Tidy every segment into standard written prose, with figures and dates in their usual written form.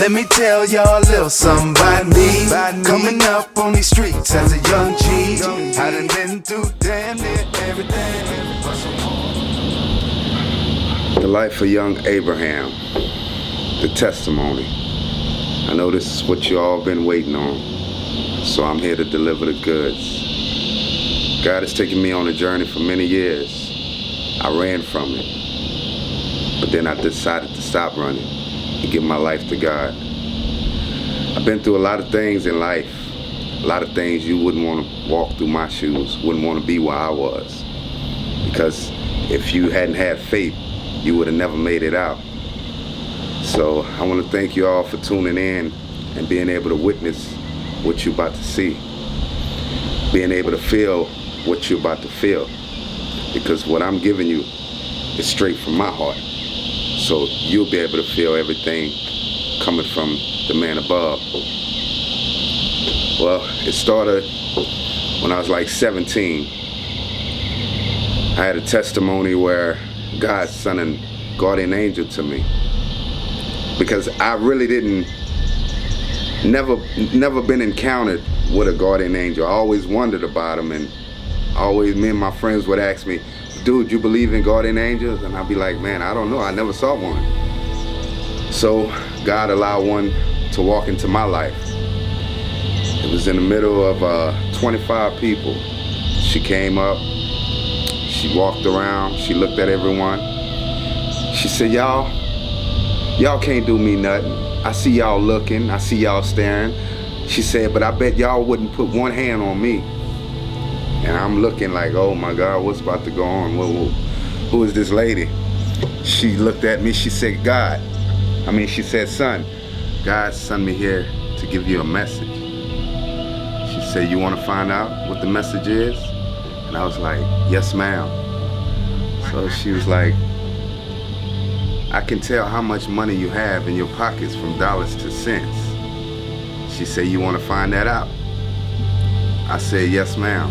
Let me tell y'all a little something about me. Coming up on these streets as a young G. I done been through damn near everything. The life of young Abraham, the testimony. I know this is what you all been waiting on, so I'm here to deliver the goods. God has taken me on a journey for many years. I ran from it, but then I decided to stop running and give my life to God. I've been through a lot of things in life, a lot of things you wouldn't want to walk through my shoes, wouldn't want to be where I was, because if you hadn't had faith, you would have never made it out. So I want to thank you all for tuning in and being able to witness what you're about to see, being able to feel what you're about to feel, because what I'm giving you is straight from my heart. So you'll be able to feel everything coming from the man above. Well, it started when I was like 17. I had a testimony where God sent a guardian angel to me, because I really never been encountered with a guardian angel. I always wondered about him, and always me and my friends would ask me, dude, you believe in guardian angels? And I'd be like, man, I don't know, I never saw one. So God allowed one to walk into my life. It was in the middle of 25 people. She came up, she walked around, she looked at everyone. She said, y'all can't do me nothing. I see y'all looking, I see y'all staring. She said, but I bet y'all wouldn't put one hand on me. And I'm looking like, oh my God, what's about to go on? Who is this lady? She looked at me, she said, she said, son, God sent me here to give you a message. She said, you want to find out what the message is? And I was like, yes, ma'am. So she was like, I can tell how much money you have in your pockets from dollars to cents. She said, you want to find that out? I said, yes, ma'am.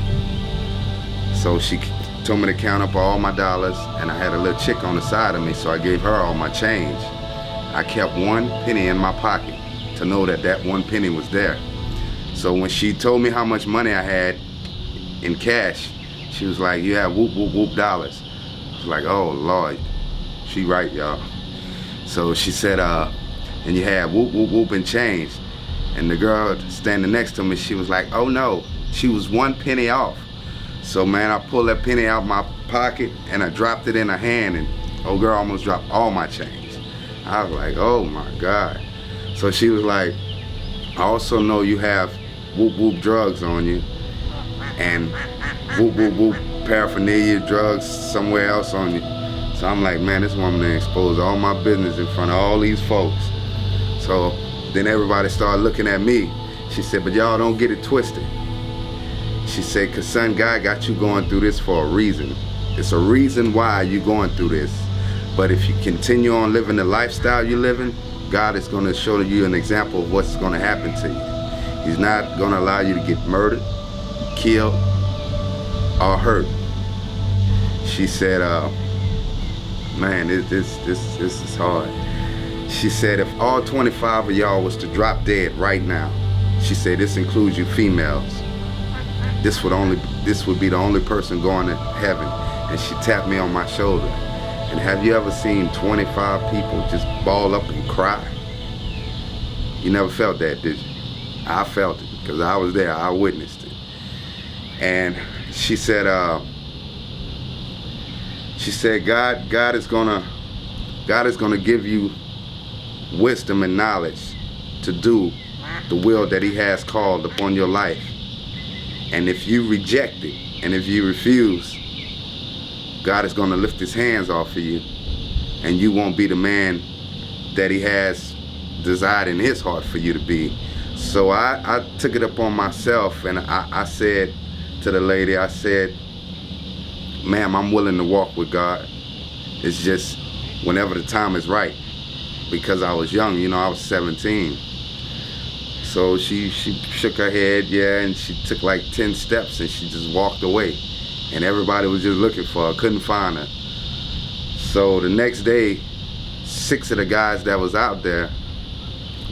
So she told me to count up all my dollars, and I had a little chick on the side of me, so I gave her all my change. I kept 1 penny in my pocket to know that that 1 penny was there. So when she told me how much money I had in cash, she was like, you have whoop, whoop, whoop dollars. I was like, oh, Lord. She right, y'all. So she said, and you had whoop, whoop, whoop and change. And the girl standing next to me, she was like, oh no, she was 1 penny off. So man, I pulled that penny out my pocket and I dropped it in her hand, and old girl almost dropped all my change. I was like, oh my God. So she was like, I also know you have whoop, whoop drugs on you, and whoop, whoop, whoop paraphernalia drugs somewhere else on you. So I'm like, man, this woman done exposed all my business in front of all these folks. So then everybody started looking at me. She said, but y'all don't get it twisted. She said, cause son, God got you going through this for a reason. It's a reason why you're going through this. But if you continue on living the lifestyle you're living, God is gonna show you an example of what's gonna happen to you. He's not gonna allow you to get murdered, killed, or hurt. She said, man, this is hard. She said, if all 25 of y'all was to drop dead right now, she said, this includes you females, this would be the only person going to heaven. And she tapped me on my shoulder. And have you ever seen 25 people just ball up and cry? You never felt that, did you? I felt it, because I was there, I witnessed it. And she said, God is gonna give you wisdom and knowledge to do the will that He has called upon your life. And if you reject it, and if you refuse, God is gonna lift His hands off of you, and you won't be the man that He has desired in His heart for you to be. So I took it upon myself, and I said to the lady, I said, ma'am, I'm willing to walk with God. It's just whenever the time is right. Because I was young, you know, I was 17. So she shook her head, yeah, and she took like 10 steps and she just walked away. And everybody was just looking for her, couldn't find her. So the next day, 6 of the guys that was out there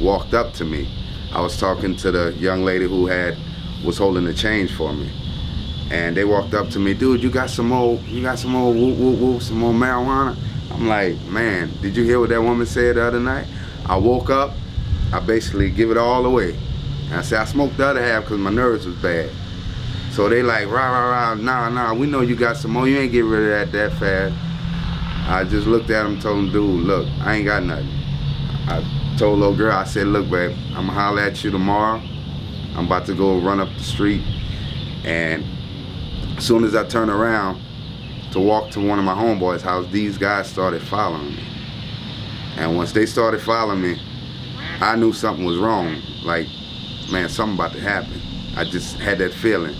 walked up to me. I was talking to the young lady who was holding the change for me, and they walked up to me, dude, you got some more whoop whoop whoop, some more marijuana? I'm like, man, did you hear what that woman said the other night? I woke up, I basically give it all away. And I said, I smoked the other half because my nerves was bad. So they like, nah, we know you got some more, you ain't get rid of that fast. I just looked at him, told him, dude, look, I ain't got nothing. I told little girl, I said, look, babe, I'm gonna holler at you tomorrow. I'm about to go run up the street, and as soon as I turn around to walk to one of my homeboys' house, these guys started following me. And once they started following me, I knew something was wrong. Like, man, something about to happen. I just had that feeling.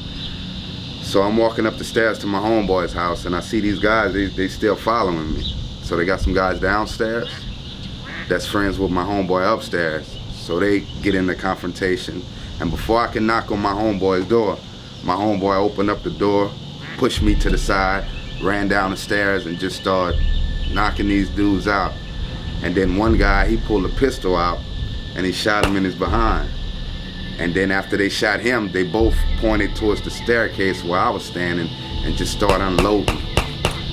So I'm walking up the stairs to my homeboy's house, and I see these guys, they still following me. So they got some guys downstairs that's friends with my homeboy upstairs. So they get in the confrontation, and before I can knock on my homeboy's door, my homeboy opened up the door, pushed me to the side, ran down the stairs, and just started knocking these dudes out. And then one guy, he pulled a pistol out and he shot him in his behind. And then after they shot him, they both pointed towards the staircase where I was standing and just started unloading.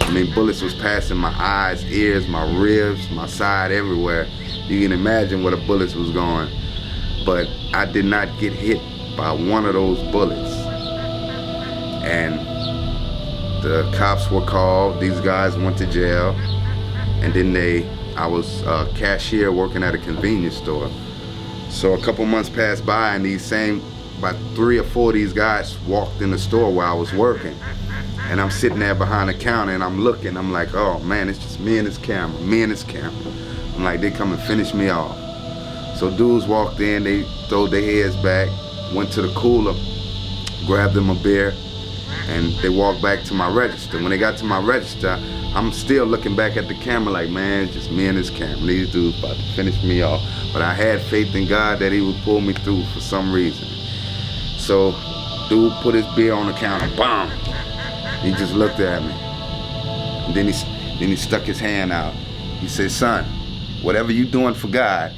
I mean, bullets was passing my eyes, ears, my ribs, my side, everywhere. You can imagine where the bullets was going. But I did not get hit by one of those bullets. And the cops were called, these guys went to jail, and then I was a cashier working at a convenience store. So a couple months passed by, and about 3 or 4 of these guys walked in the store where I was working. And I'm sitting there behind the counter, and I'm looking, I'm like, oh man, it's just me and this camera. I'm like, they come and finish me off. So dudes walked in, they throwed their heads back, went to the cooler, grabbed them a beer, and they walked back to my register. When they got to my register, I'm still looking back at the camera like, man, it's just me and this camera. These dudes about to finish me off. But I had faith in God that he would pull me through for some reason. So dude put his beer on the counter, BAM! He just looked at me. And then he stuck his hand out. He said, son, whatever you doing for God,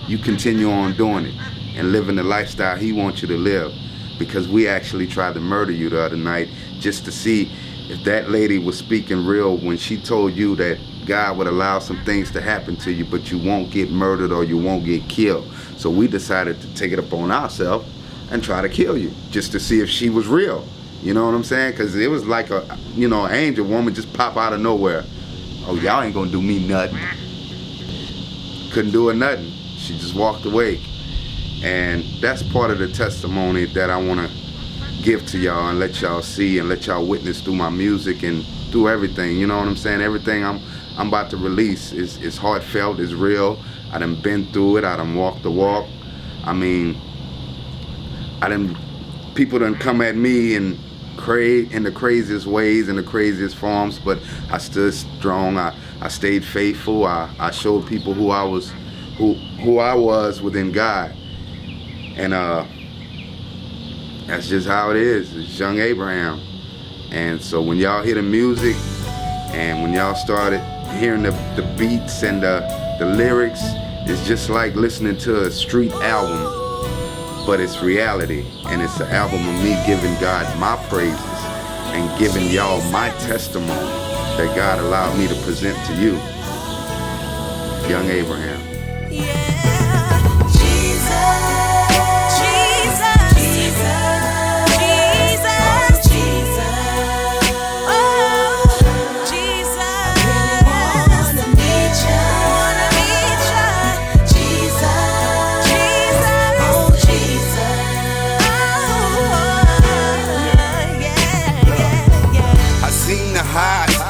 you continue on doing it and living the lifestyle he wants you to live. Because we actually tried to murder you the other night just to see if that lady was speaking real when she told you that God would allow some things to happen to you, but you won't get murdered or you won't get killed. So we decided to take it upon ourselves and try to kill you just to see if she was real. You know what I'm saying? Because it was like an angel woman just pop out of nowhere. Oh, y'all ain't gonna do me nothing. Couldn't do her nothing. She just walked away. And that's part of the testimony that I want to give to y'all and let y'all see and let y'all witness through my music and through everything. You know what I'm saying? Everything I'm about to release is heartfelt, is real. I done been through it. I done walked the walk. I mean, people done come at me in the craziest ways, in the craziest forms, but I stood strong. I stayed faithful. I showed people who I was within God. And that's just how it is. It's young Abraham. And so when y'all hear the music and when y'all started hearing the beats and the lyrics, it's just like listening to a street album, but it's reality. And it's an album of me giving God my praises and giving y'all my testimony that God allowed me to present to you. Young Abraham.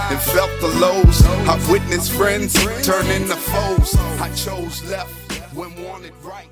And felt the lows. I've witnessed friends turn into foes. I chose left when wanted right.